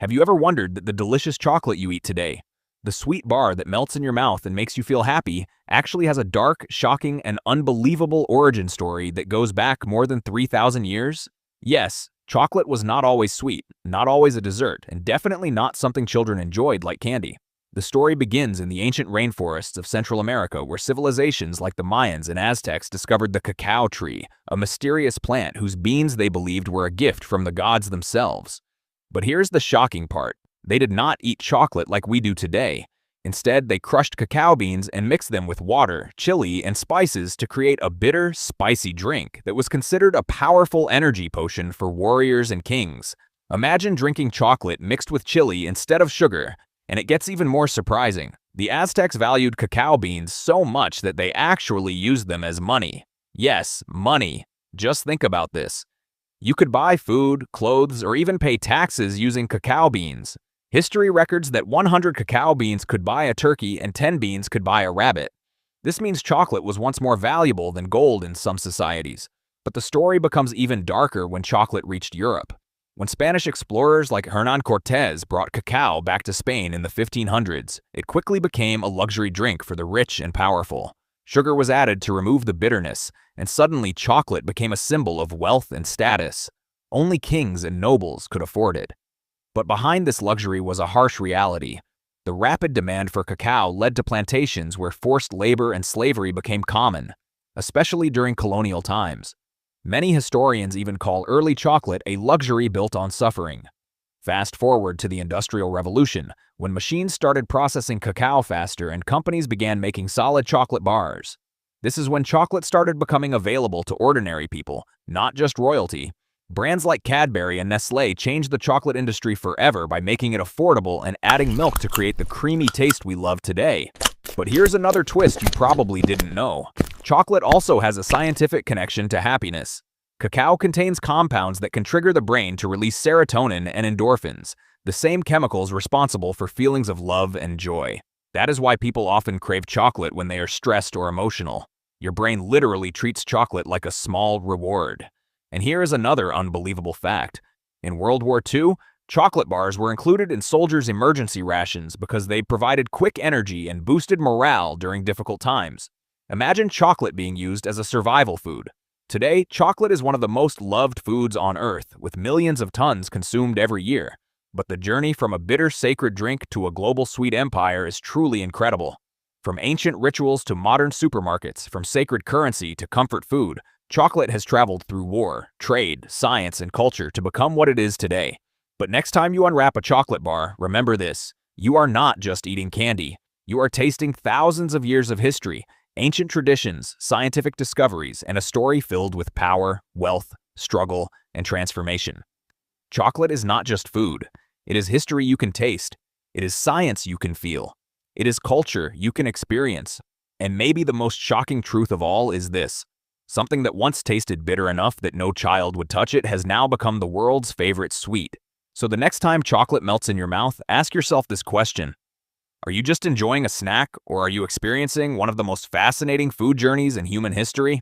Have you ever wondered that the delicious chocolate you eat today, the sweet bar that melts in your mouth and makes you feel happy, actually has a dark, shocking, and unbelievable origin story that goes back more than 3,000 years? Yes, chocolate was not always sweet, not always a dessert, and definitely not something children enjoyed like candy. The story begins in the ancient rainforests of Central America, where civilizations like the Mayans and Aztecs discovered the cacao tree, a mysterious plant whose beans they believed were a gift from the gods themselves. But here's the shocking part. They did not eat chocolate like we do today. Instead, they crushed cacao beans and mixed them with water, chili, and spices to create a bitter, spicy drink that was considered a powerful energy potion for warriors and kings. Imagine drinking chocolate mixed with chili instead of sugar, and it gets even more surprising. The Aztecs valued cacao beans so much that they actually used them as money. Yes, money. Just think about this. You could buy food, clothes, or even pay taxes using cacao beans. History records that 100 cacao beans could buy a turkey and 10 beans could buy a rabbit. This means chocolate was once more valuable than gold in some societies. But the story becomes even darker when chocolate reached Europe. When Spanish explorers like Hernán Cortés brought cacao back to Spain in the 1500s, it quickly became a luxury drink for the rich and powerful. Sugar was added to remove the bitterness, and suddenly chocolate became a symbol of wealth and status. Only kings and nobles could afford it. But behind this luxury was a harsh reality. The rapid demand for cacao led to plantations where forced labor and slavery became common, especially during colonial times. Many historians even call early chocolate a luxury built on suffering. Fast forward to the Industrial Revolution, when machines started processing cacao faster and companies began making solid chocolate bars. This is when chocolate started becoming available to ordinary people, not just royalty. Brands like Cadbury and Nestlé changed the chocolate industry forever by making it affordable and adding milk to create the creamy taste we love today. But here's another twist you probably didn't know. Chocolate also has a scientific connection to happiness. Cacao contains compounds that can trigger the brain to release serotonin and endorphins, the same chemicals responsible for feelings of love and joy. That is why people often crave chocolate when they are stressed or emotional. Your brain literally treats chocolate like a small reward. And here is another unbelievable fact. In World War II, chocolate bars were included in soldiers' emergency rations because they provided quick energy and boosted morale during difficult times. Imagine chocolate being used as a survival food. Today, chocolate is one of the most loved foods on Earth, with millions of tons consumed every year. But the journey from a bitter sacred drink to a global sweet empire is truly incredible. From ancient rituals to modern supermarkets, from sacred currency to comfort food, chocolate has traveled through war, trade, science, and culture to become what it is today. But next time you unwrap a chocolate bar, remember this: you are not just eating candy. You are tasting thousands of years of history, ancient traditions, scientific discoveries, and a story filled with power, wealth, struggle, and transformation. Chocolate is not just food. It is history you can taste. It is science you can feel. It is culture you can experience. And maybe the most shocking truth of all is this: something that once tasted bitter enough that no child would touch it has now become the world's favorite sweet. So the next time chocolate melts in your mouth, ask yourself this question: are you just enjoying a snack, or are you experiencing one of the most fascinating food journeys in human history?